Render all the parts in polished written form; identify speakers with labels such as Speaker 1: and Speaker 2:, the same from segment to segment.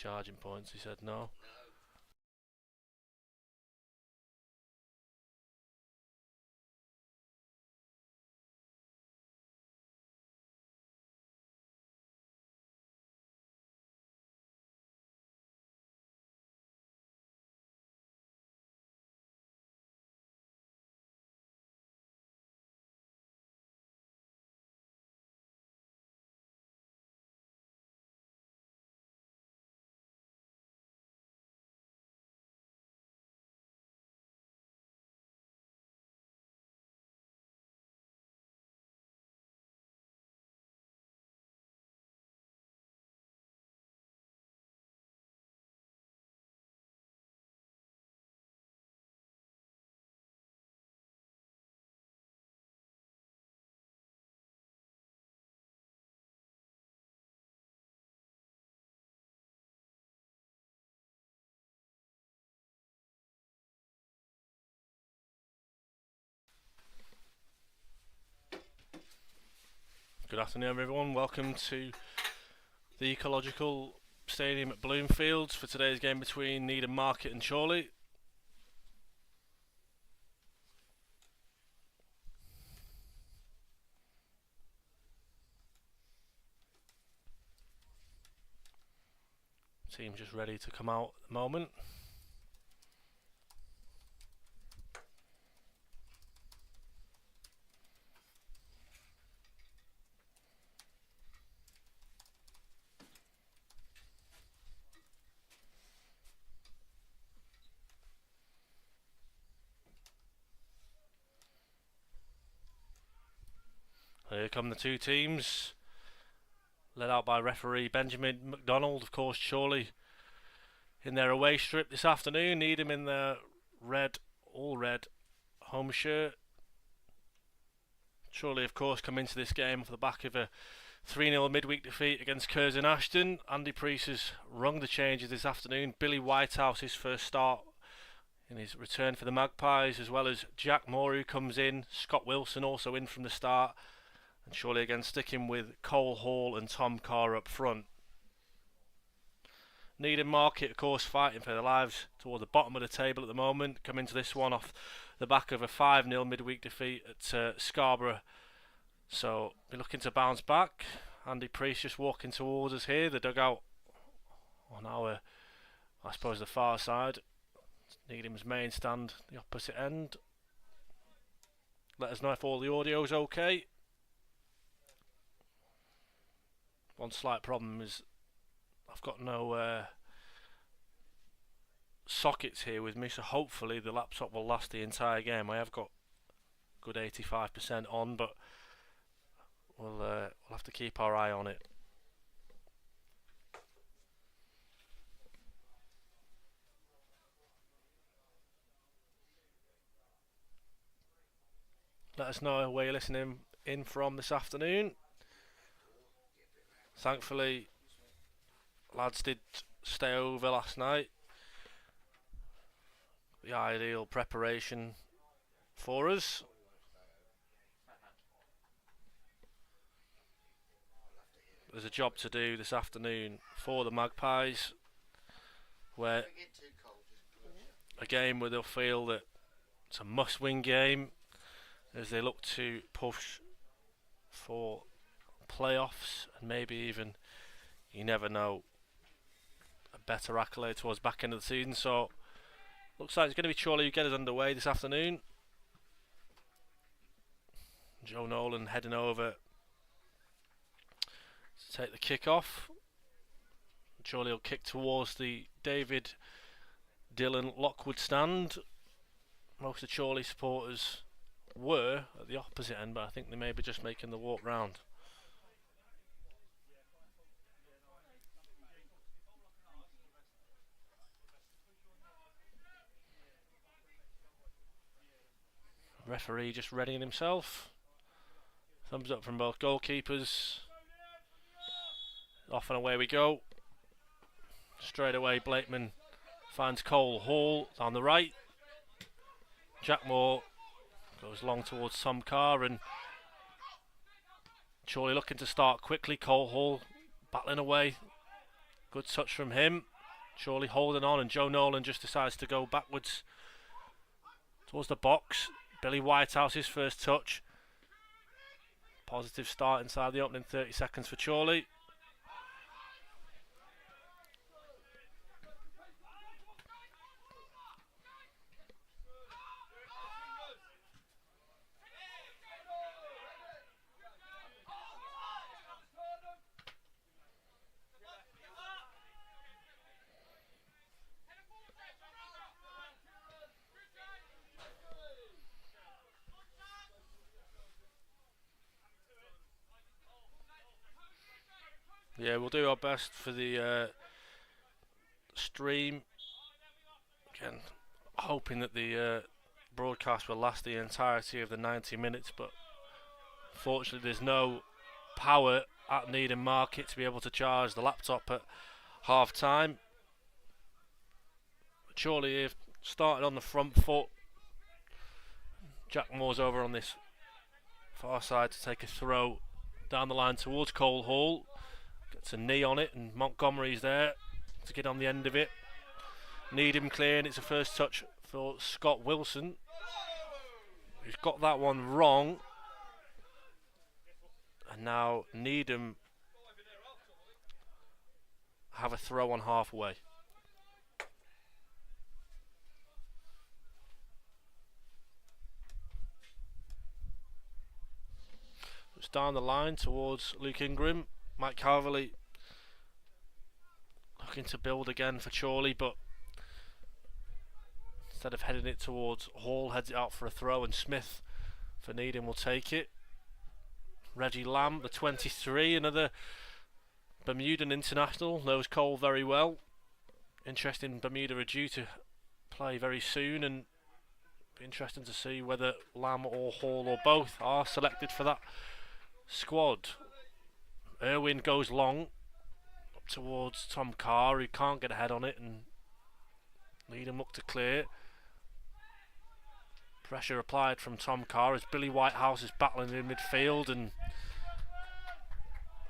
Speaker 1: charging points. He said no. Good afternoon, everyone. Welcome to the Ecological Stadium at Bloomfields for today's game between Needham Market and Chorley. Team just ready to come out at the moment. Here come the two teams, led out by referee Benjamin McDonald. Of course, Chorley in their away strip this afternoon. Needham in their red, all red home shirt. Chorley, of course, come into this game off the back of a 3-0 midweek defeat against Curzon Ashton. Andy Priest has rung the changes this afternoon. Billy Whitehouse, his first start in his return for the Magpies, as well as Jack Moore, who comes in. Scott Wilson also in from the start. And Chorley again sticking with Cole Hall and Tom Carr up front. Needham Market, of course, fighting for their lives toward the bottom of the table at the moment. Come into this one off the back of a 5-0 midweek defeat at Scarborough. So, be looking to bounce back. Andy Priest just walking towards us here. The dugout on our, I suppose, the far side. Needham's main stand, the opposite end. Let us know if all the audio's okay. One slight problem is I've got no sockets here with me, so hopefully the laptop will last the entire game. I have got a good 85% on, but we'll have to keep our eye on it. Let us know where you're listening in from this afternoon. Thankfully, lads did stay over last night. The ideal preparation for us. There's a job to do this afternoon for the Magpies, where a game where they'll feel that it's a must-win game as they look to push for playoffs and maybe even, you never know, a better accolade towards back end of the season. So looks like it's going to be Chorley who get us underway this afternoon. Joe Nolan heading over to take the kick off. Chorley will kick towards the David Dillon Lockwood stand. Most of the Chorley supporters were at the opposite end, but I think they may be just making the walk round. Referee just readying himself. Thumbs up from both goalkeepers. Off and away we go. Straight away Blakeman finds Cole Hall on the right. Jack Moore goes long towards Tom Carr, and Chorley looking to start quickly. Cole Hall battling away. Good touch from him. Chorley holding on, and Joe Nolan just decides to go backwards towards the box. Billy Whitehouse's first touch. Positive start inside the opening 30 seconds for Chorley. Yeah, we'll do our best for the stream. Again, hoping that the broadcast will last the entirety of the 90 minutes, but fortunately there's no power at Needham Market to be able to charge the laptop at half time. Chorley have started on the front foot. Jack Moore's over on this far side to take a throw down the line towards Cole Hall. Gets a knee on it, and Montgomery's there to get on the end of it. Needham clearing. It's a first touch for Scott Wilson, who's got that one wrong. And now Needham have a throw on halfway. It's down the line towards Luke Ingram. Mike Calverley looking to build again for Chorley, but instead of heading it towards Hall, heads it out for a throw, and Smith for Needham will take it. Reggie Lamb, the 23, another Bermudan international, knows Cole very well. Interesting, Bermuda are due to play very soon, and be interesting to see whether Lamb or Hall or both are selected for that squad. Irwin goes long up towards Tom Carr, who can't get a head on it, and Needham look to clear. Pressure applied from Tom Carr as Billy Whitehouse is battling in midfield, and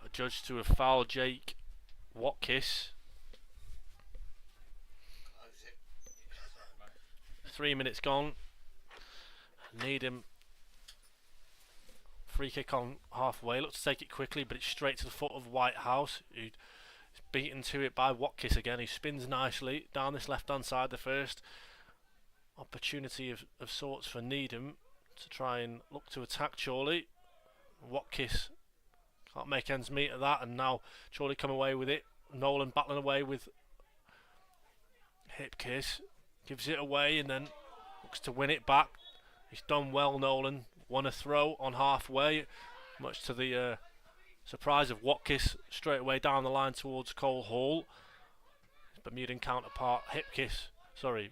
Speaker 1: adjudged to have fouled Jake Watkis. 3 minutes gone. Needham free kick on halfway. Looks to take it quickly, but it's straight to the foot of Whitehouse, who's beaten to it by Watkis again. He spins nicely down this left hand side. The first opportunity of sorts for Needham to try and look to attack Chorley. Watkis can't make ends meet at that, and now Chorley come away with it. Nolan battling away with Hipkiss, gives it away and then looks to win it back. He's done well, Nolan. Won a throw on halfway, much to the surprise of Watkis, straight away down the line towards Cole Hall. His Bermudan counterpart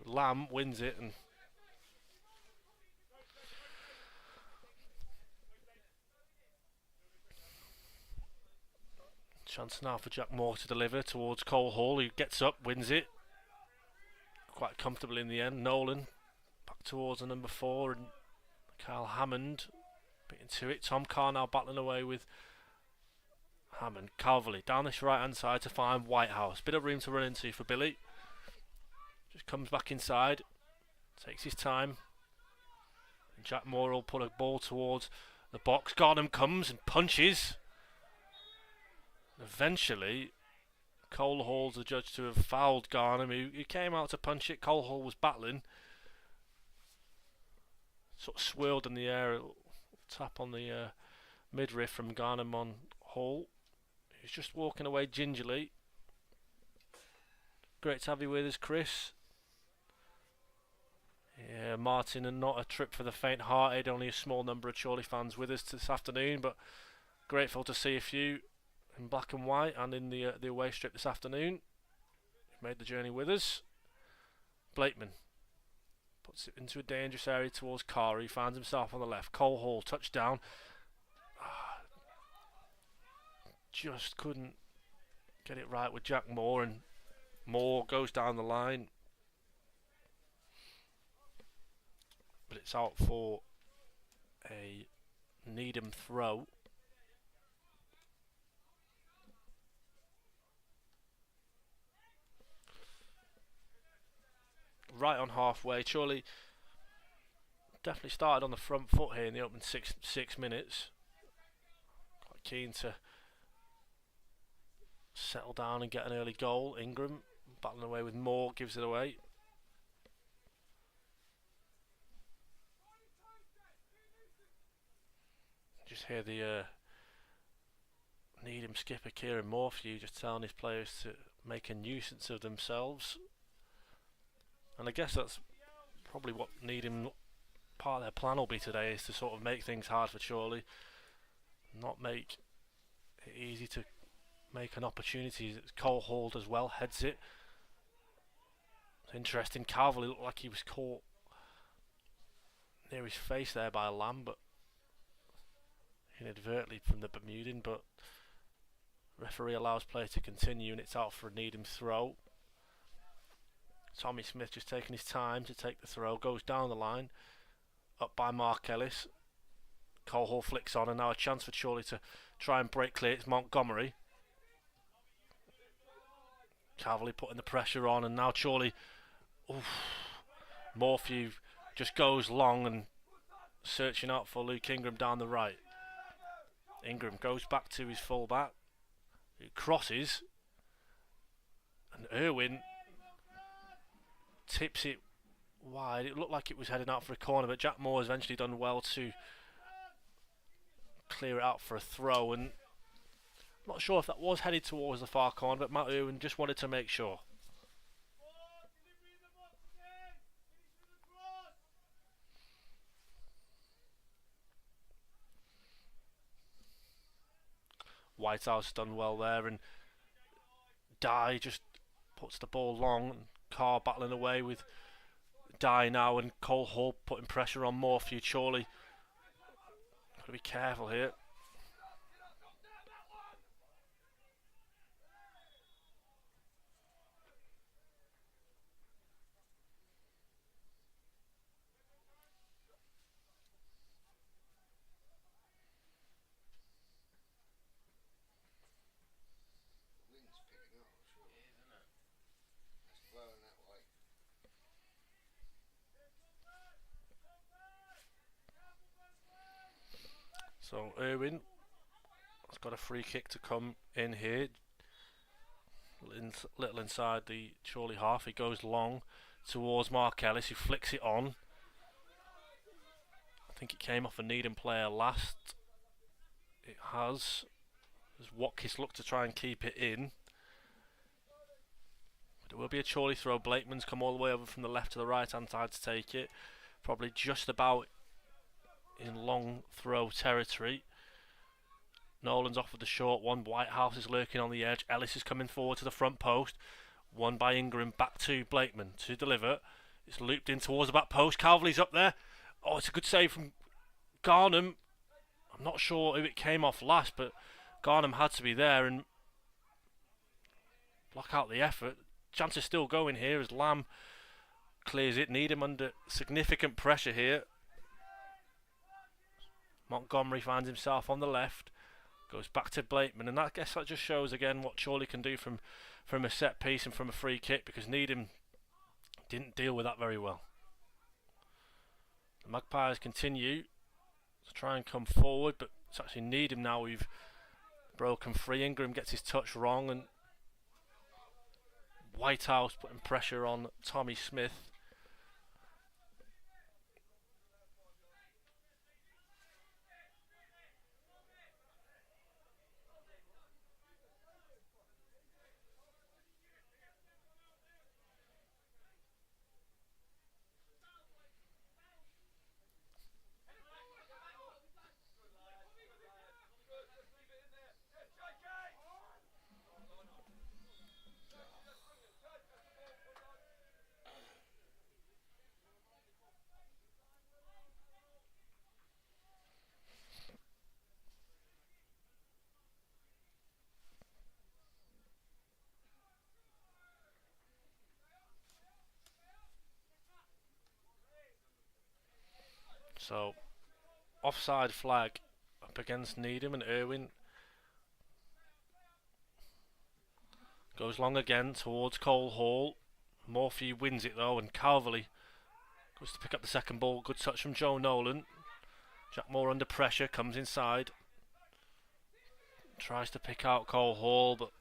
Speaker 1: Lamb wins it, and chance now for Jack Moore to deliver towards Cole Hall, who gets up, wins it quite comfortably in the end. Nolan back towards the number 4, and Kyle Hammond beating to it. Tom Carr now battling away with Hammond. Calverley down this right hand side to find Whitehouse. Bit of room to run into for Billy. Just comes back inside, takes his time, and Jack Moore will put a ball towards the box. Garnham comes and punches. Eventually Cole Hall's adjudged to have fouled Garnham, who came out to punch it. Cole Hall was battling, sort of swirled in the air, tap on the midriff from Garnham on Hall. He's just walking away gingerly. Great to have you with us, Chris. Yeah, Martin, and not a trip for the faint-hearted. Only a small number of Chorley fans with us this afternoon, but grateful to see a few in black and white and in the away strip this afternoon. You've made the journey with us. Blakeman puts it into a dangerous area towards Carr. He finds himself on the left. Cole Hall, touchdown. Just couldn't get it right with Jack Moore, and Moore goes down the line. But it's out for a Needham throw. right on halfway. Chorley definitely started on the front foot here in the opening six minutes. Quite keen to settle down and get an early goal. Ingram battling away with Moore, gives it away. Just hear the Needham skipper Kieran Morphew just telling his players to make a nuisance of themselves. And I guess that's probably what Needham, part of their plan will be today, is to sort of make things hard for Chorley, not make it easy to make an opportunity. Cole Hall as well heads it. It's interesting, Calverley looked like he was caught near his face there by Lamb, but inadvertently from the Bermudian, but referee allows play to continue and it's out for a Needham throw. Tommy Smith just taking his time to take the throw, goes down the line, up by Mark Ellis. Cole Hall flicks on, and now a chance for Chorley to try and break clear. It's Montgomery. Calverley putting the pressure on, and now Chorley, Morphew just goes long and searching out for Luke Ingram down the right. Ingram goes back to his fullback, who crosses, and Irwin tips it wide. It looked like it was heading out for a corner, but Jack Moore has eventually done well to clear it out for a throw, and I'm not sure if that was headed towards the far corner, but Matt Irwin just wanted to make sure. Whitehouse done well there, and Dye just puts the ball long. Carr battling away with Dye now, and Cole Hall putting pressure on Morphew. Chorley got to be careful here. So Irwin has got a free kick to come in here. Little inside the Chorley half. He goes long towards Mark Ellis, who flicks it on. I think it came off a Needham player last. It has. As Watkis look to try and keep it in. But it will be a Chorley throw. Blakeman's come all the way over from the left to the right hand side to take it. Probably just about in long throw territory. Nolan's off with the short one. Whitehouse is lurking on the edge. Ellis is coming forward to the front post. Won by Ingram. Back to Blakeman to deliver. It's looped in towards the back post. Calverley's up there. Oh, it's a good save from Garnham. I'm not sure who it came off last, but Garnham had to be there and block out the effort. Chance is still going here as Lamb clears it. Needham under significant pressure here. Montgomery finds himself on the left, goes back to Blakeman, and I guess that just shows again what Chorley can do from a set piece and from a free kick, because Needham didn't deal with that very well. The Magpies continue to try and come forward, but it's actually Needham now who've broken free. Ingram gets his touch wrong, and Whitehouse putting pressure on Tommy Smith. So, offside flag up against Needham, and Irwin goes long again towards Cole Hall. Morphy wins it though, and Calverley goes to pick up the second ball. Good touch from Joe Nolan. Jack Moore under pressure, comes inside. Tries to pick out Cole Hall, but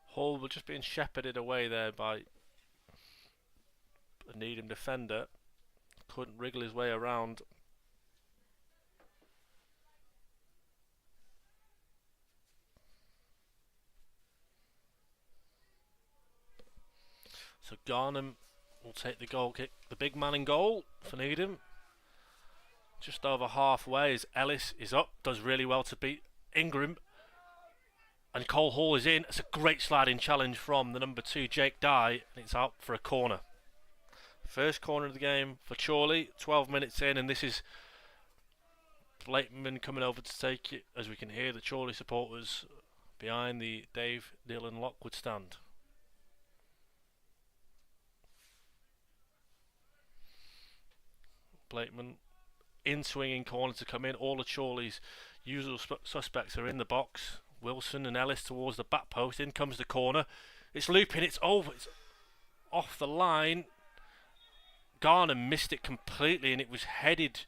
Speaker 1: Hall was just being shepherded away there by a Needham defender. Couldn't wriggle his way around. So Garnham will take the goal kick. The big man in goal for Needham. Just over halfway as Ellis is up. Does really well to beat Ingram. And Cole Hall is in. It's a great sliding challenge from the number 2, Jake Dye. And it's out for a corner. First corner of the game for Chorley. 12 minutes in, and this is Blakeman coming over to take it. As we can hear the Chorley supporters behind the Dave Dillon Lockwood stand. Blakeman in swinging corner to come in. All of Chorley's usual suspects are in the box. Wilson and Ellis towards the back post. In comes the corner. It's looping. It's over. It's off the line. Garnham missed it completely, and it was headed,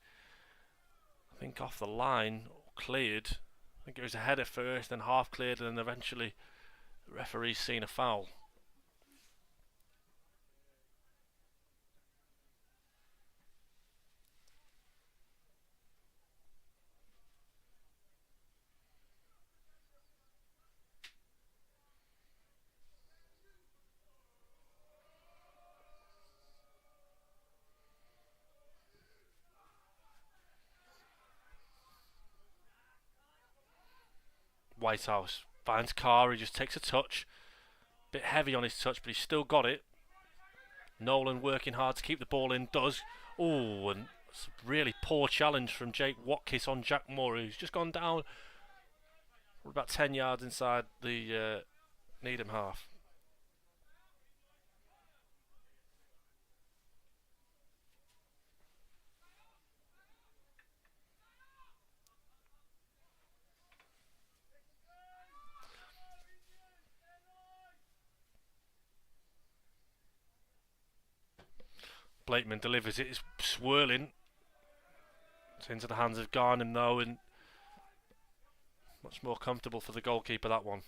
Speaker 1: I think, off the line, cleared. I think it was a header first, then half cleared, and then eventually the referee's seen a foul. Whitehouse finds Carr, he just takes a touch. Bit heavy on his touch, but he's still got it. Nolan working hard to keep the ball in, does. Oh, and it's a really poor challenge from Jake Watkis on Jack Moore, who's just gone down about 10 yards inside the Needham half. Blakeman delivers it, it's swirling. It's into the hands of Garnham though, and much more comfortable for the goalkeeper, that one.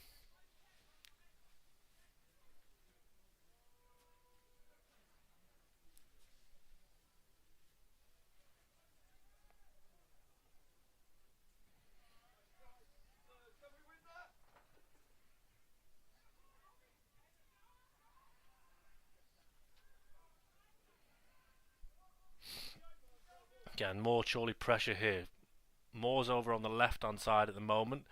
Speaker 1: Again, more Chorley pressure here. Moore's over on the left hand side at the moment,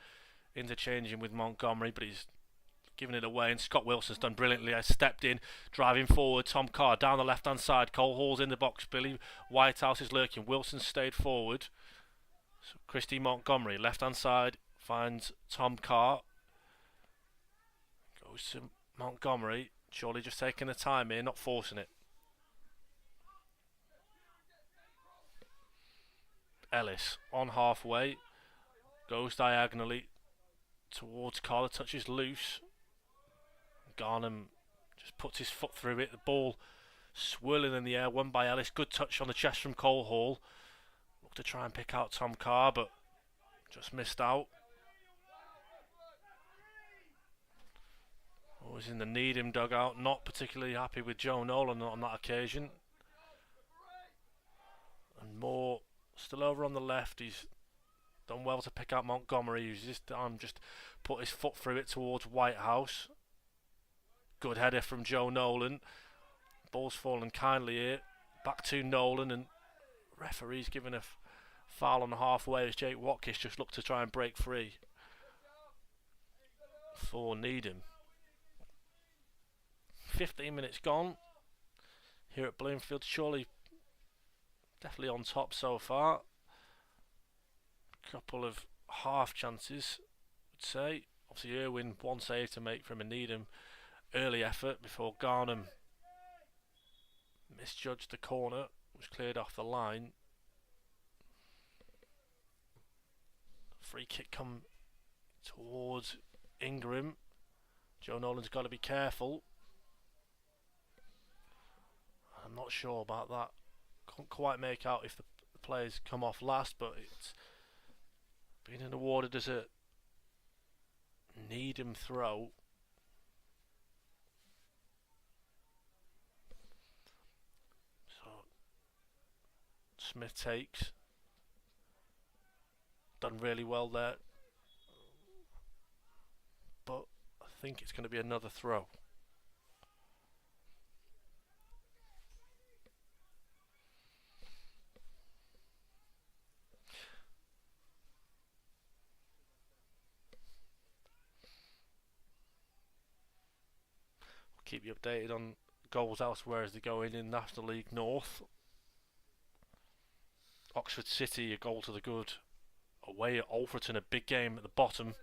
Speaker 1: interchanging with Montgomery, but he's giving it away, and Scott Wilson's done brilliantly. I stepped in, driving forward. Tom Carr down the left hand side. Cole Hall's in the box. Billy Whitehouse is lurking. Wilson stayed forward. So Christy Montgomery, left hand side, finds Tom Carr. Goes to Montgomery. Chorley just taking the time here, not forcing it. Ellis on halfway, goes diagonally towards Carr. The touch is loose. Garnham just puts his foot through it. The ball swirling in the air, won by Ellis. Good touch on the chest from Cole Hall. Looked to try and pick out Tom Carr, but just missed out. Was in the Needham dugout, not particularly happy with Joe Nolan on that occasion. And Moore still over on the left. He's done well to pick out Montgomery, who's this time just put his foot through it towards Whitehouse. Good header from Joe Nolan. Ball's fallen kindly here. Back to Nolan, and referee's given a foul on the halfway as Jake Watkis just looked to try and break free for Needham. 15 minutes gone here at Bloomfield. Chorley definitely on top so far. Couple of half chances, I'd say. Obviously Irwin, one save to make from a Needham early effort before Garnham misjudged the corner, which cleared off the line. Free kick come towards Ingram. Joe Nolan's got to be careful. I'm not sure about that. Can't quite make out if the players come off last, but it's been awarded as a Needham throw. So Smith takes. Done really well there. But I think it's going to be another throw. Keep you updated on goals elsewhere as they go in National League North. Oxford City, a goal to the good. Away at Alfreton, a big game at the bottom.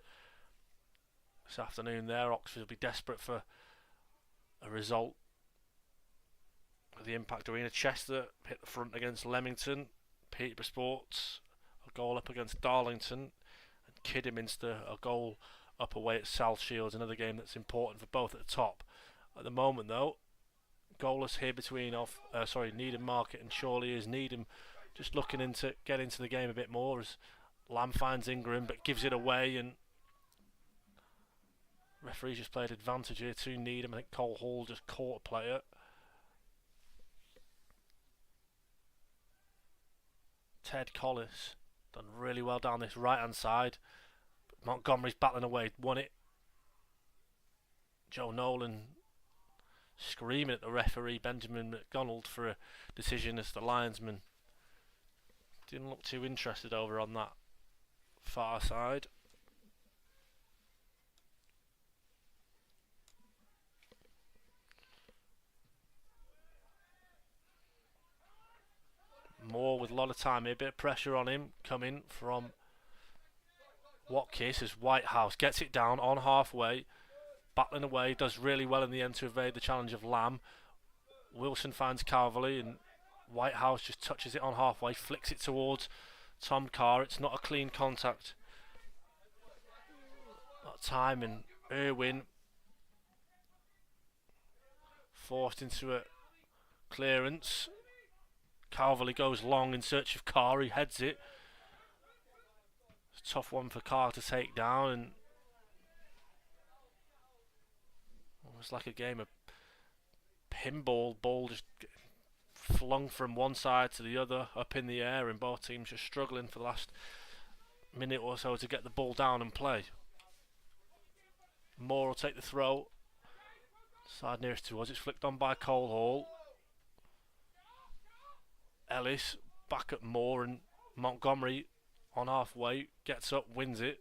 Speaker 1: This afternoon there, Oxford will be desperate for a result. At the Impact Arena, Chester hit the front against Leamington. Peterborough Sports, a goal up against Darlington. And Kidderminster, a goal up away at South Shields, another game that's important for both at the top. At the moment though, goalless here between Needham Market and Chorley. Is Needham just looking to get into the game a bit more as Lamb finds Ingram but gives it away, and referee just played advantage here to Needham. I think Cole Hall just caught a player. Ted Collis done really well down this right hand side, but Montgomery's battling away, won it. Joe Nolan screaming at the referee Benjamin McDonald for a decision as the linesman didn't look too interested over on that far side. Moore with a lot of time here, bit of pressure on him coming from Watkins as Whitehouse gets it down on halfway, battling away, does really well in the end to evade the challenge of Lamb. Wilson finds Calverley and Whitehouse just touches it on halfway, flicks it towards Tom Carr. It's not a clean contact that time, and Irwin forced into a clearance. Calverley goes long in search of Carr, he heads it. It's a tough one for Carr to take down, and it was like a game of pinball, ball just flung from one side to the other up in the air, and both teams just struggling for the last minute or so to get the ball down and play. Moore will take the throw, side nearest to us, it's flicked on by Cole Hall. Ellis back at Moore, and Montgomery on halfway gets up, wins it,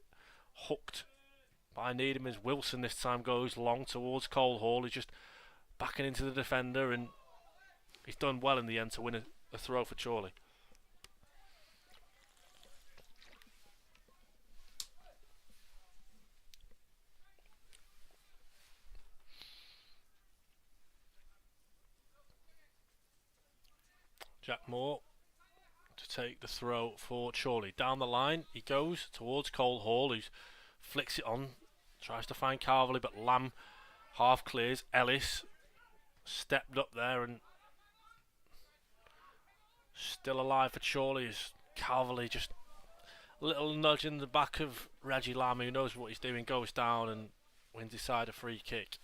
Speaker 1: hooked by Needham as Wilson this time goes long towards Cole Hall. He's just backing into the defender, and he's done well in the end to win a throw for Chorley. Jack Moore to take the throw for Chorley. Down the line he goes towards Cole Hall, who flicks it on, tries to find Calverley, but Lamb half clears. Ellis stepped up there and still alive for Chorley as Calverley just a little nudge in the back of Reggie Lamb, who knows what he's doing, goes down and wins his side a free kick.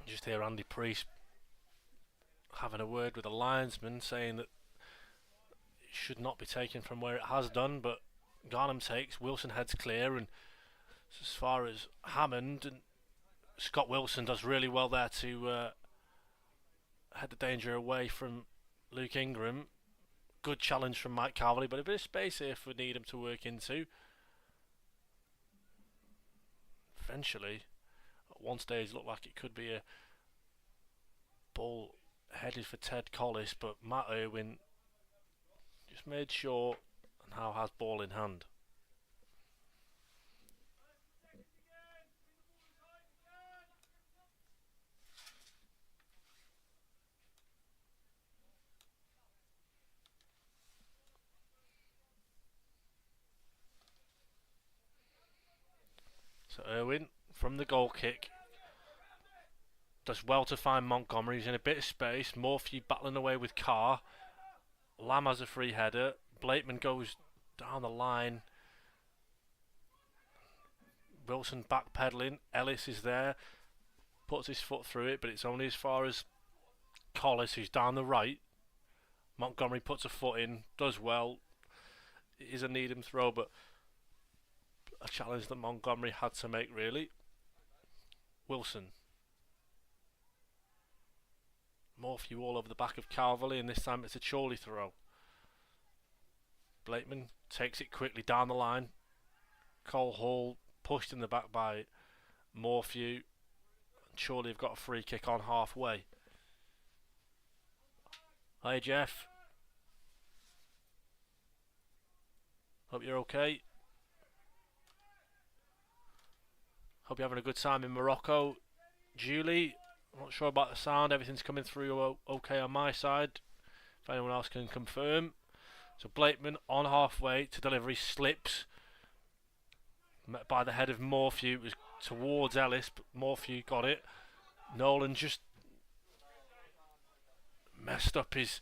Speaker 1: Just hear Andy Priest having a word with the linesman, saying that it should not be taken from where it has done, but Garnham takes, Wilson heads clear, and as far as Hammond, and Scott Wilson does really well there to head the danger away from Luke Ingram. Good challenge from Mike Calverley, but a bit of space here for Needham to work into. Eventually, at one stage, it looked like it could be a ball headed for Ted Collis, but Matt Irwin just made sure and now has ball in hand. So Irwin from the goal kick does well to find Montgomery. He's in a bit of space. Morphew battling away with Carr. Lamb has a free header. Blakeman goes down the line. Wilson backpedaling. Ellis is there. Puts his foot through it, but it's only as far as Collis, who's down the right. Montgomery puts a foot in. Does well. It is a Needham throw, but a challenge that Montgomery had to make, really. Wilson. Morphew all over the back of Calverley, and this time it's a Chorley throw. Blakeman takes it quickly down the line. Cole Hall pushed in the back by Morphew. Chorley have got a free kick on halfway. Hi Jeff. Hope you're okay. Hope you're having a good time in Morocco. Julie, I'm not sure about the sound. Everything's coming through okay on my side. If anyone else can confirm. So Blakeman on halfway to delivery, slips. Met by the head of Morphew. It was towards Ellis, but Morphew got it. Nolan just messed up his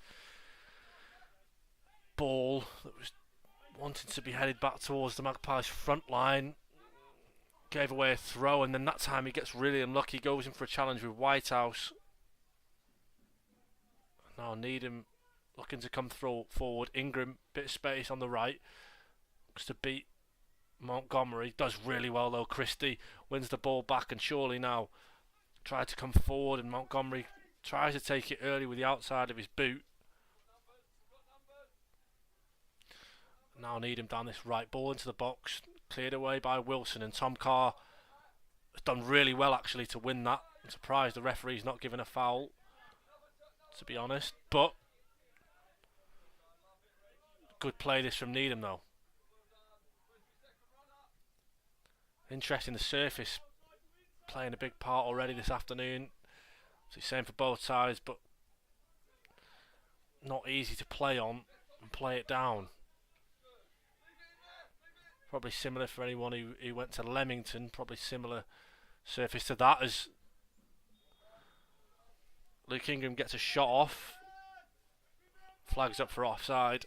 Speaker 1: ball that was wanting to be headed back towards the Magpies front line. Gave away a throw, and then that time he gets really unlucky. Goes in for a challenge with Whitehouse. Now Needham looking to come forward. Ingram, bit of space on the right. Looks to beat Montgomery. Does really well though. Christie wins the ball back, and Chorley now tried to come forward, and Montgomery tries to take it early with the outside of his boot. Now Needham down this right, ball into the box. Cleared away by Wilson, and Tom Carr has done really well actually to win that. I'm surprised the referee's not given a foul, to be honest, but good play this from Needham though. Interesting, the surface playing a big part already this afternoon. It's the same for both sides, but not easy to play on and play it down. Probably similar for anyone who went to Leamington, probably similar surface to that, as Luke Ingram gets a shot off. Flags up for offside.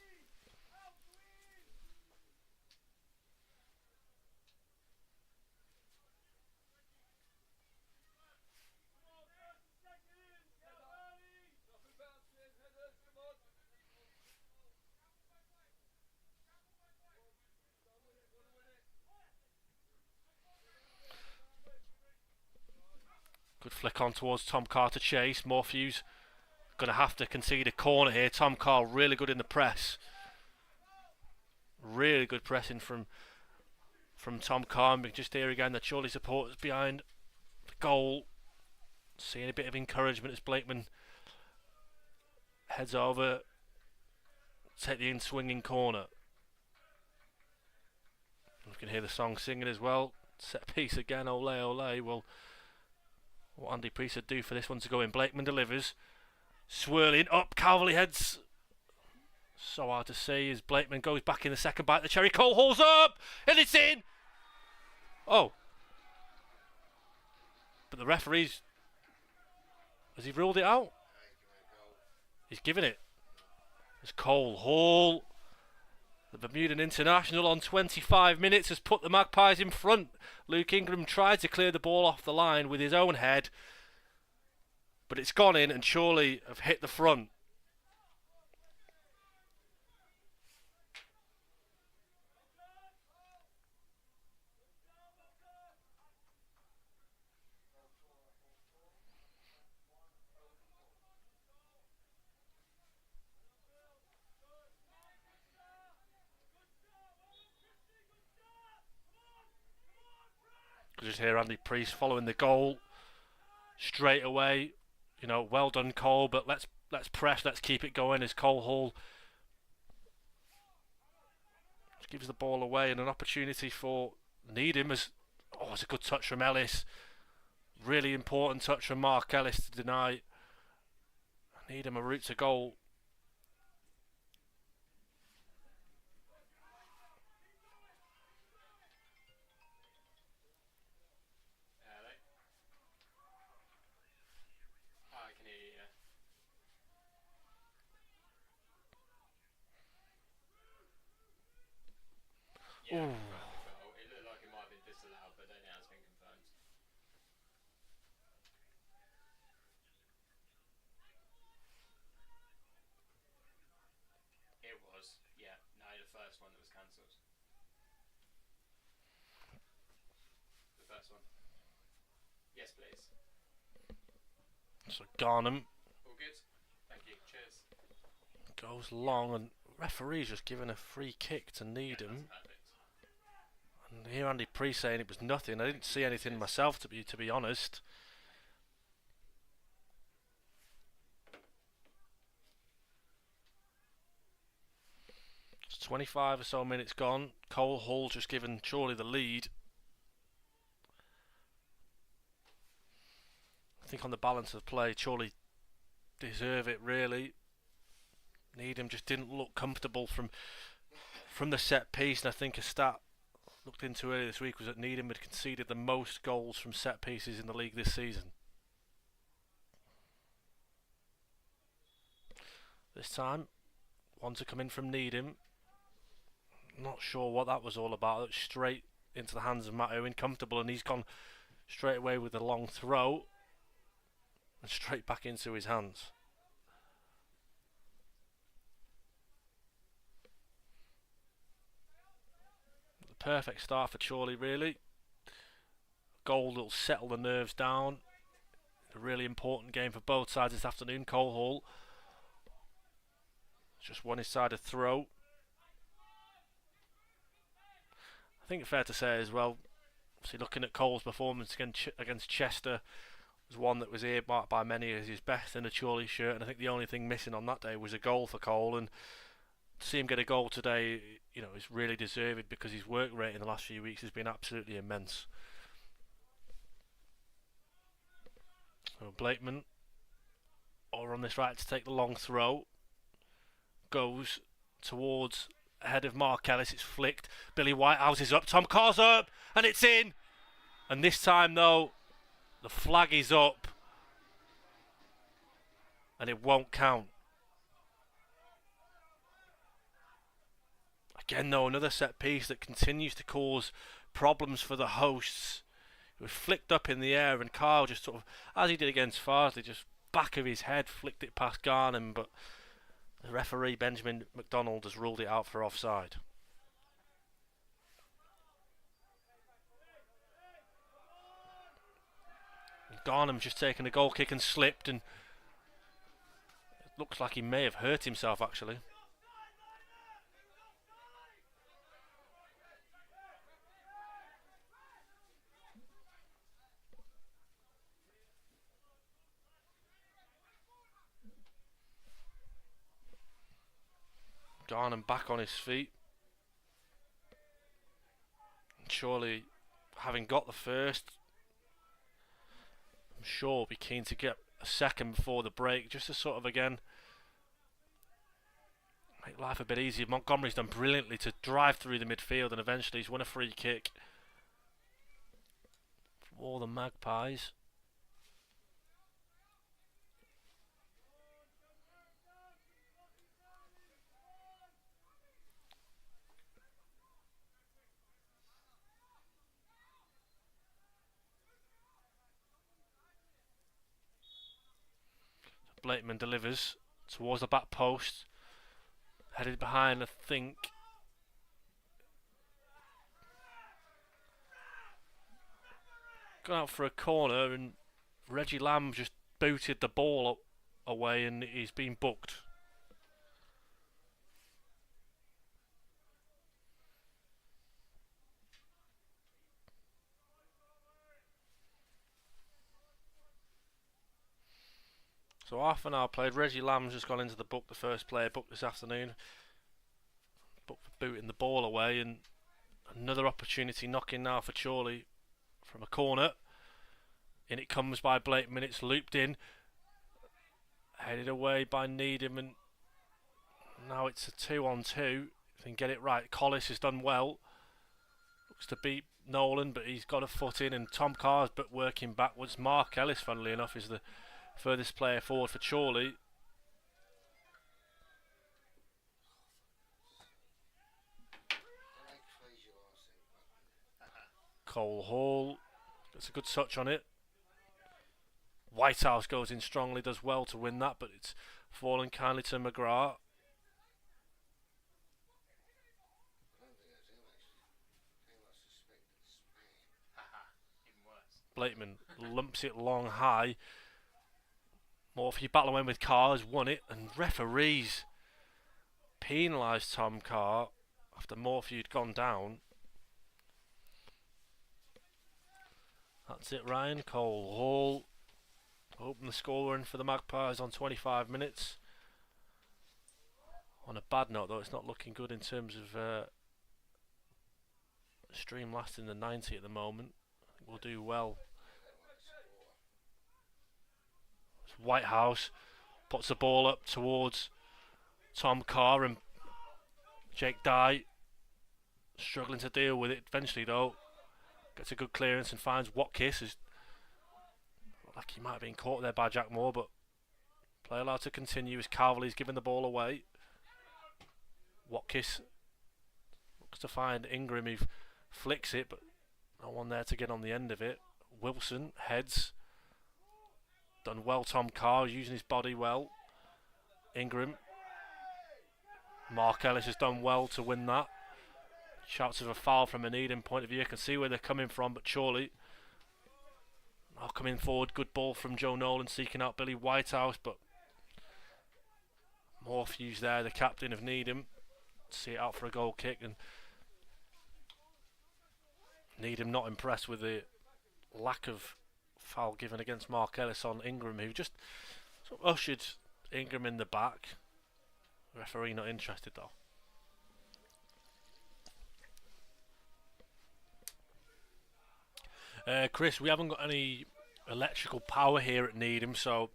Speaker 1: Good flick on towards Tom Carr to chase. Morphew's going to have to concede a corner here. Tom Carr really good in the press. Really good pressing from Tom Carr. And just here again, the Chorley supporters behind the goal. Seeing a bit of encouragement as Blakeman heads over. Take the in-swinging corner. You can hear the song singing as well. Set piece again, ole ole. Well, what Andy Priest would do for this one to go in. Blakeman delivers. Swirling up. Calverley heads. So hard to see as Blakeman goes back in the second bite. The Cherry Cole hauls up. And it's in. Oh. But the referee's... Has he ruled it out? He's given it. It's Cole Hall. The Bermudan international on 25 minutes has put the Magpies in front. Luke Ingram tried to clear the ball off the line with his own head, but it's gone in and Chorley have hit the front. Just hear Andy Priest following the goal straight away. You know, well done Cole, but let's press, let's keep it going as Cole Hall gives the ball away, and an opportunity for Needham as it's a good touch from Ellis. Really important touch from Mark Ellis to deny Needham a route to goal.
Speaker 2: Yeah, confirmed the goal. It looked like it might have been disallowed, but then it has been confirmed. It was, yeah. No, the first one that was cancelled. The first one. Yes, please.
Speaker 1: So Garnham
Speaker 2: All good? Thank you. Cheers.
Speaker 1: goes long, and referee's just given a free kick to Needham.
Speaker 2: Yeah, that's perfect.
Speaker 1: And here Andy Priest saying it was nothing. I didn't see anything myself, to be honest. It's 25 or so minutes gone. Cole Hall just given Chorley the lead. I think on the balance of play, Chorley deserve it really. Needham just didn't look comfortable from the set piece, and I think a stat looked into earlier this week was that Needham had conceded the most goals from set pieces in the league this season. This time, one to come in from Needham. Not sure what that was all about. It's straight into the hands of Matt Owen, comfortable, and he's gone straight away with a long throw and straight back into his hands. The perfect start for Chorley, really. Goal that will settle the nerves down. A really important game for both sides this afternoon. Cole Hall just won his side a throw. I think it's fair to say as well, see, looking at Cole's performance against Chester, was one that was earmarked by many as his best in a Chorley shirt, and I think the only thing missing on that day was a goal for Cole, and to see him get a goal today, you know, is really deserved because his work rate in the last few weeks has been absolutely immense. So Blakeman, over on this right to take the long throw, goes towards ahead of Mark Ellis. It's flicked. Billy Whitehouse is up. Tom Carr's up, and it's in. And this time, though, the flag is up, and it won't count. Again, though, another set piece that continues to cause problems for the hosts. It was flicked up in the air, and Carl just sort of, as he did against Farsley, just back of his head flicked it past Garnham, but the referee Benjamin McDonald has ruled it out for offside. Garnham's just taken a goal kick and slipped, and it looks like he may have hurt himself actually. Garnham back on his feet. And surely, having got the first, I'm sure will be keen to get a second before the break, just to sort of again make life a bit easier. Montgomery's done brilliantly to drive through the midfield, and eventually he's won a free kick for the Magpies. Blakeman delivers towards the back post, headed behind, I think. Gone out for a corner, and Reggie Lamb just booted the ball away, and he's been booked. So half an hour played. Reggie Lamb's just gone into the book, the first player booked this afternoon. Booked for booting the ball away, and another opportunity knocking now for Chorley from a corner. In it comes by Blakeman, it's looped in. Headed away by Needham, and now it's a 2-on-2. If they can get it right. Collis has done well. Looks to beat Nolan, but he's got a foot in, and Tom Carr's but working backwards. Mark Ellis, funnily enough, is the furthest player forward for Chorley. Cole Hall gets a good touch on it. Whitehouse goes in strongly, does well to win that, but it's fallen kindly to McGrath. Blakeman lumps it long high. Morphy battling away with Carr, has won it, and referees penalised Tom Carr after Morphy had gone down. That's it, Ryan. Cole Hall open the scoring for the Magpies on 25 minutes. On a bad note though, it's not looking good in terms of stream lasting the 90 at the moment. We'll do well. Whitehouse puts the ball up towards Tom Carr, and Jake Dye struggling to deal with it. Eventually though, gets a good clearance and finds Watkins. Is like he might have been caught there by Jack Moore, but play allowed to continue as Calverley's giving the ball away. Watkins looks to find Ingram, who flicks it, but no one there to get on the end of it. Wilson heads. Done well, Tom Carr, using his body well. Ingram. Mark Ellis has done well to win that. Shouts of a foul from a Needham point of view. I can see where they're coming from, but Chorley now coming forward. Good ball from Joe Nolan, seeking out Billy Whitehouse, but Morphews there, the captain of Needham. See it out for a goal kick, and Needham not impressed with the lack of foul given against Mark Ellis on Ingram, who just sort of ushered Ingram in the back. Referee not interested though. Chris, we haven't got any electrical power here at Needham, so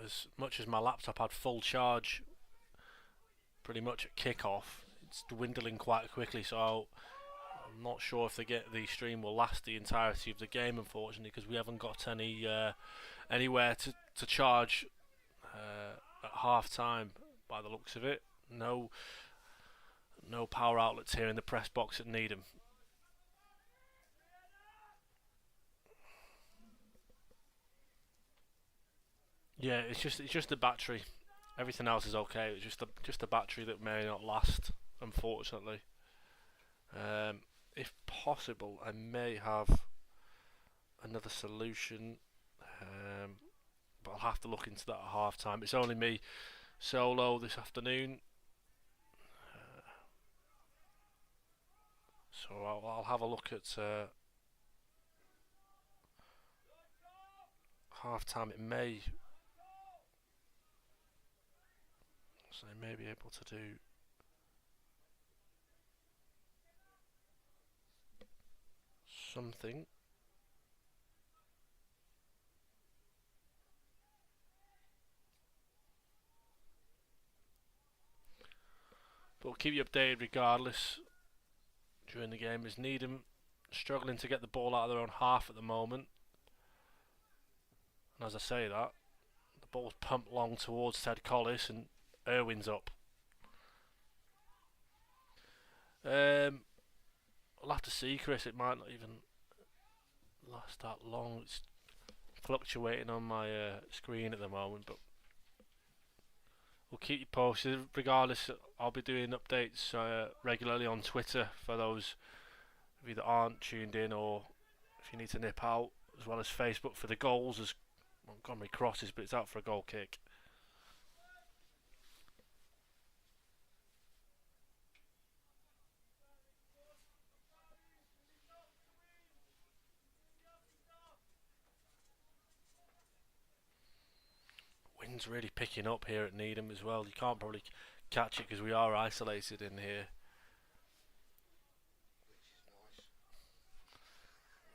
Speaker 1: as much as my laptop had full charge pretty much at kick-off, it's dwindling quite quickly, so I'm not sure if the stream will last the entirety of the game, unfortunately, because we haven't got any anywhere to charge at half time by the looks of it. No power outlets here in the press box at Needham. Yeah, it's just the battery. Everything else is okay. It's just the battery that may not last, unfortunately. If possible, I may have another solution, but I'll have to look into that at half time. It's only me solo this afternoon, so I'll have a look at half time. It may, so I may be able to do something. But we'll keep you updated regardless during the game, as Needham struggling to get the ball out of their own half at the moment. And as I say that, the ball's pumped long towards Ted Collis, and Irwin's up. I'll have to see, Chris. It might not even last that long. It's fluctuating on my screen at the moment, but we'll keep you posted. Regardless, I'll be doing updates regularly on Twitter for those of you that aren't tuned in, or if you need to nip out, as well as Facebook for the goals, as Montgomery crosses, but it's out for a goal kick. Wind's really picking up here at Needham as well. You can't probably catch it because we are isolated in here.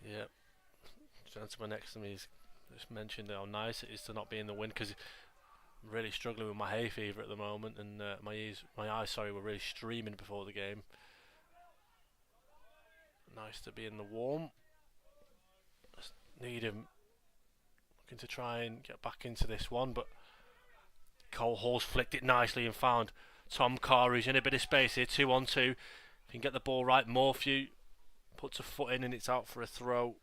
Speaker 1: Yep. The gentleman next to me has just mentioned how nice it is to not be in the wind, because I'm really struggling with my hay fever at the moment, and my eyes were really streaming before the game. Nice to be in the warm. Needham looking to try and get back into this one, but Cole Hall's flicked it nicely and found Tom Carr, who's in a bit of space here, 2-on-2. If he can get the ball right, Morphew puts a foot in and it's out for a throw.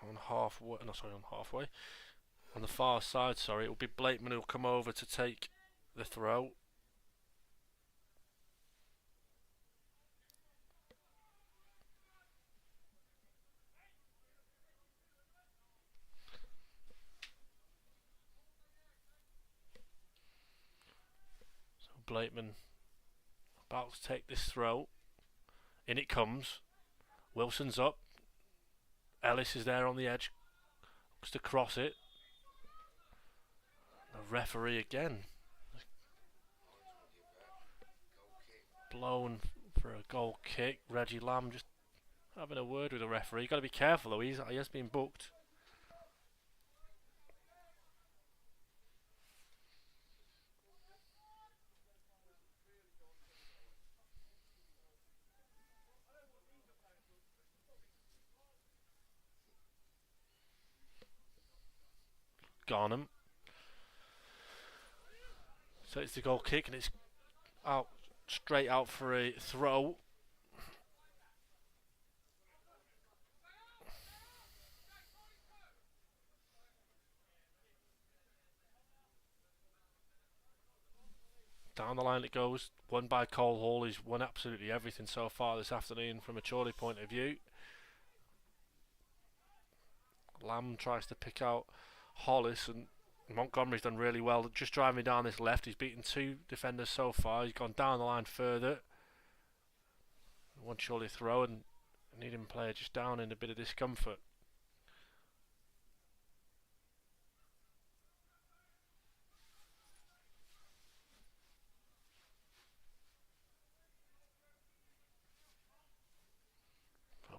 Speaker 1: On halfway. On the far side, sorry, it will be Blakeman who'll come over to take the throw. So Blakeman about to take this throw. In it comes. Wilson's up. Ellis is there on the edge. Looks to cross it. The referee again. Blown for a goal kick. Reggie Lamb just having a word with the referee. Got to be careful though. He has been booked. Garnham. So it's the goal kick and it's out straight out for a throw. Down the line it goes. Won by Cole Hall. He's won absolutely everything so far this afternoon from a Chorley point of view. Lamb tries to pick out Hollis, and Montgomery's done really well just driving down this left. He's beaten 2 defenders so far. He's gone down the line further. One Chorley throw and Needham player just down in a bit of discomfort.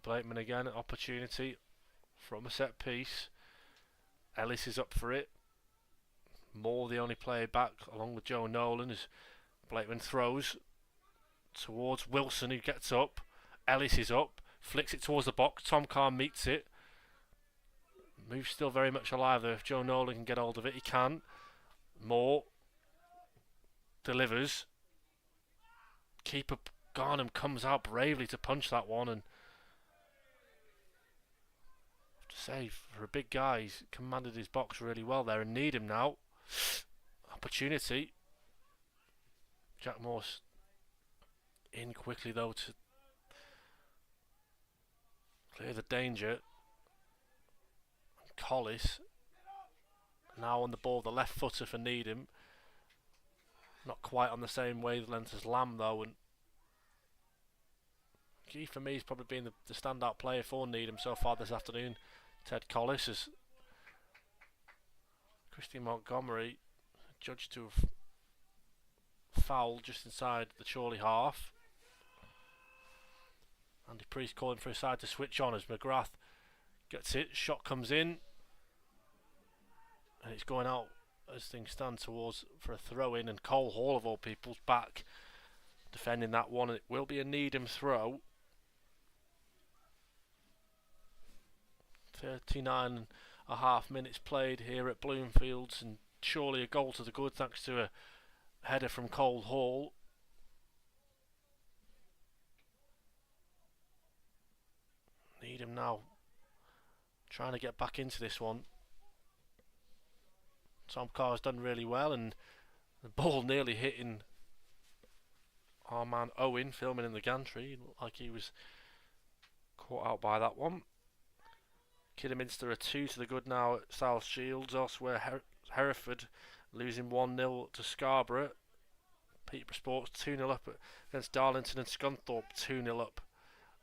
Speaker 1: Blakeman again, an opportunity from a set piece. Ellis is up for it. Moore the only player back along with Joe Nolan as Blakeman throws towards Wilson who gets up. Ellis is up, flicks it towards the box. Tom Carr meets it. Move's still very much alive there. If Joe Nolan can get hold of it, he can. Moore delivers. Keeper Garnham comes out bravely to punch that one, and to say for a big guy, he's commanded his box really well there and need him now. Opportunity. Jack Morse in quickly though to clear the danger. Collis now on the ball, the left footer for Needham. Not quite on the same wavelength as Lamb though, and key for me has probably been the standout player for Needham so far this afternoon. Ted Collis as Christian Montgomery judged to have fouled just inside the Chorley half. Andy Priest calling for his side to switch on as McGrath gets it, shot comes in and it's going out as things stand towards for a throw in, and Cole Hall of all people's back defending that one, and it will be a Needham throw. 39.5 minutes played here at Bloomfields, and surely a goal to the good thanks to a header from Cole Hall. Needham now trying to get back into this one. Tom Carr's done really well, and the ball nearly hitting our man Owen filming in the gantry. It looked like he was caught out by that one. Kidderminster are 2 to the good now at South Shields. Elsewhere, Hereford losing 1-0 to Scarborough. Peterborough Sports 2-0 up against Darlington, and Scunthorpe 2-0 up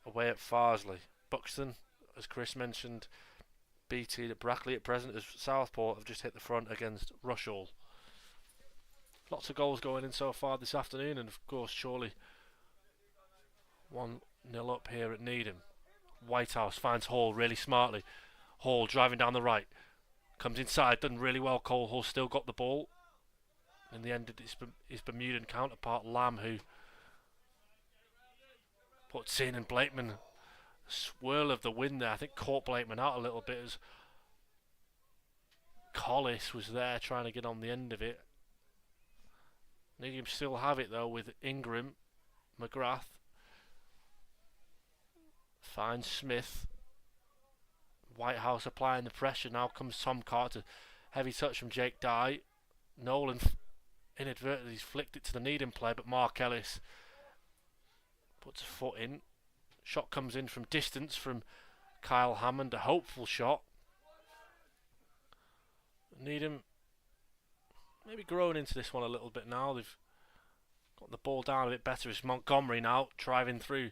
Speaker 1: away at Farsley. Buxton, as Chris mentioned, BT to Brackley at present, as Southport have just hit the front against Rushall. Lots of goals going in so far this afternoon, and of course Chorley 1-0 up here at Needham. Whitehouse finds Hall really smartly. Hall driving down the right, comes inside, done really well. Cole Hall still got the ball. In the end, it's his Bermudan counterpart Lamb who puts in, and Blakeman, swirl of the wind there, I think caught Blakeman out a little bit as Collis was there trying to get on the end of it. Needham still have it though with Ingram. McGrath finds Smith. Whitehouse applying the pressure. Now comes Tom Carter. Heavy touch from Jake Dye. Nolan inadvertently flicked it to the Needham player, but Mark Ellis puts a foot in. Shot comes in from distance from Kyle Hammond, a hopeful shot. Needham maybe growing into this one a little bit now. They've got the ball down a bit better. It's Montgomery now driving through.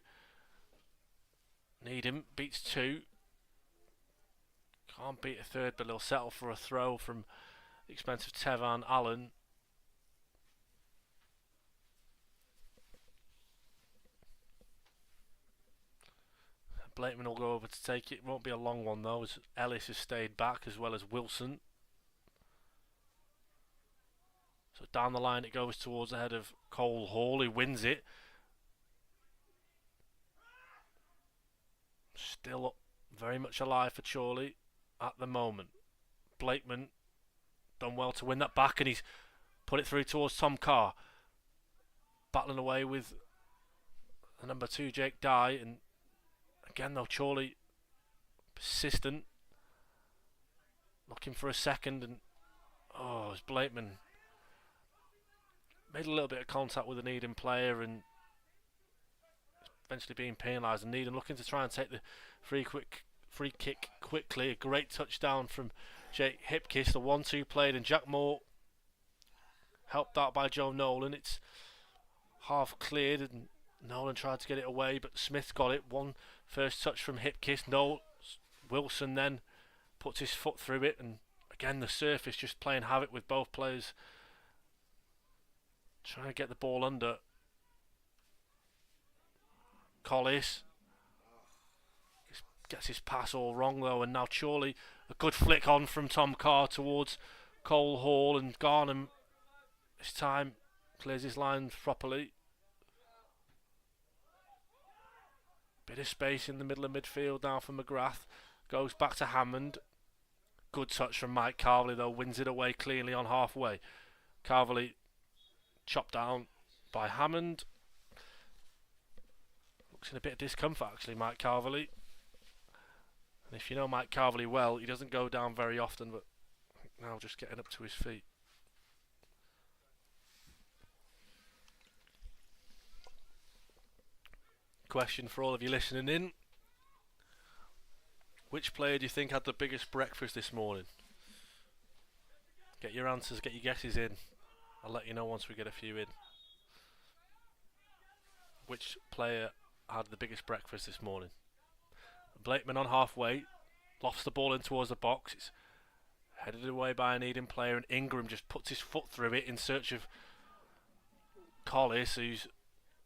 Speaker 1: Needham beats two. Can't beat a third, but they'll settle for a throw from the expensive Tevan Allen. Blakeman will go over to take it. Won't be a long one though, as Ellis has stayed back as well as Wilson. So down the line it goes towards the head of Cole Hall, who wins it. Still very much alive for Chorley at the moment. Blakeman done well to win that back, and he's put it through towards Tom Carr. Battling away with the number 2 Jake Dye, and again though Chorley persistent, looking for a second, and as Blakeman made a little bit of contact with the Needham player and eventually being penalised, and Needham looking to try and take the free kick quickly. A great touchdown from Jake Hipkiss. The 1-2 played, and Jack Moore helped out by Joe Nolan. It's half cleared and Nolan tried to get it away, but Smith got it. One first touch from Hipkiss. Wilson then puts his foot through it, and again the surface just playing havoc with both players trying to get the ball under. Collis gets his pass all wrong though, and now Chorley, a good flick on from Tom Carr towards Cole Hall, and Garnham this time clears his lines properly. Bit of space in the middle of midfield now for McGrath. Goes back to Hammond. Good touch from Mike Carvely though, wins it away cleanly on halfway. Carvely chopped down by Hammond. Looks in a bit of discomfort actually, Mike Carvely. And if you know Mike Carvely well, he doesn't go down very often, but now just getting up to his feet. Question for all of you listening in. Which player do you think had the biggest breakfast this morning? Get your answers, get your guesses in. I'll let you know once we get a few in. Which player had the biggest breakfast this morning? Blakeman on halfway, lofts the ball in towards the box. It's headed away by a Needham player, and Ingram just puts his foot through it in search of Collis, who's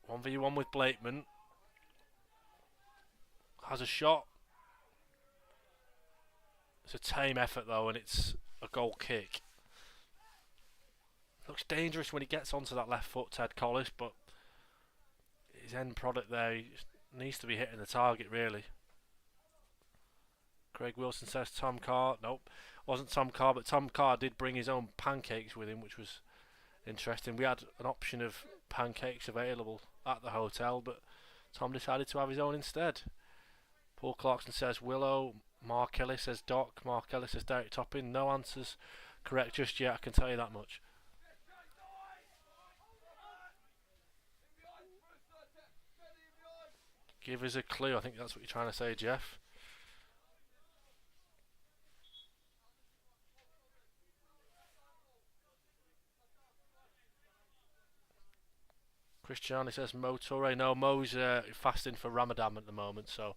Speaker 1: 1v1 with Blakeman. Has a shot. It's a tame effort though, and it's a goal kick. Looks dangerous when he gets onto that left foot, Ted Collis, but his end product there, he needs to be hitting the target really. Craig Wilson says Tom Carr. Nope, wasn't Tom Carr, but Tom Carr did bring his own pancakes with him, which was interesting. We had an option of pancakes available at the hotel, but Tom decided to have his own instead. Paul Clarkson says Willow. Mark Ellis says Doc. Mark Ellis says Derek Toppin. No answers correct just yet, I can tell you that much. Give us a clue, I think that's what you're trying to say, Jeff. Christiani says Mo Toure. No, Mo's fasting for Ramadan at the moment, so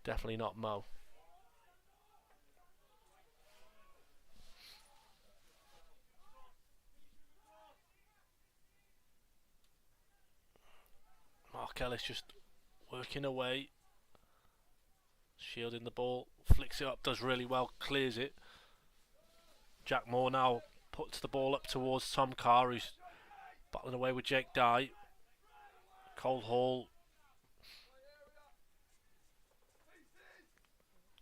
Speaker 1: definitely not Mo. Mark Ellis just working away, shielding the ball, flicks it up, does really well, clears it. Jack Moore now puts the ball up towards Tom Carr, who's battling away with Jake Dye. Cole Hall.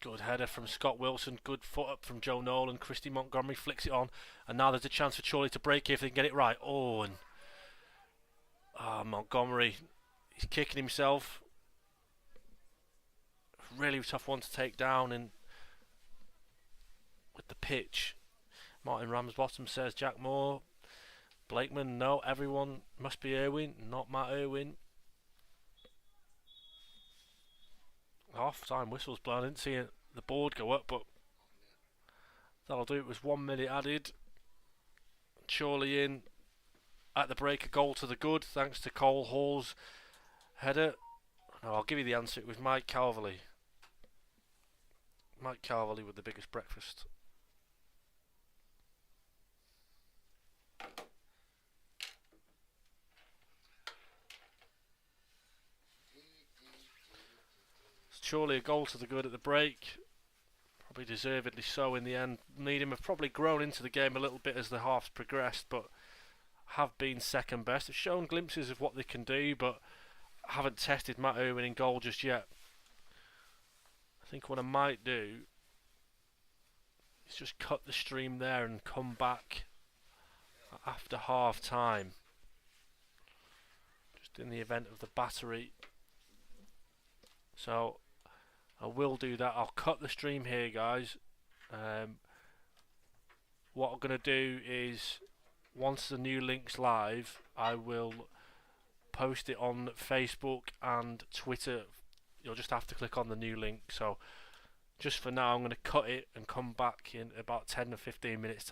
Speaker 1: Good header from Scott Wilson, good foot up from Joe Nolan. Christy Montgomery flicks it on, and now there's a chance for Chorley to break here if they can get it right. Oh, and Montgomery, he's kicking himself. Really tough one to take down in with the pitch. Martin Ramsbottom says Jack Moore. Blakeman, no, everyone must be Irwin, not Matt Irwin. Half-time whistle's blown. I didn't see the board go up, but that'll do. It was 1 minute added. Chorley in at the break, a goal to the good, thanks to Cole Hall's header. No, I'll give you the answer. It was Mike Calverley. Mike Calverley with the biggest breakfast. Surely a goal to the good at the break. Probably deservedly so in the end. Needham have probably grown into the game a little bit as the halves progressed, but have been second best. Have shown glimpses of what they can do, but haven't tested Matt Irwin in goal just yet. I think what I might do is just cut the stream there and come back after half time. Just in the event of the battery. So I will do that. I'll cut the stream here, guys. What I'm going to do is, once the new link's live, I will post it on Facebook and Twitter. You'll just have to click on the new link. So just for now, I'm going to cut it and come back in about 10 or 15 minutes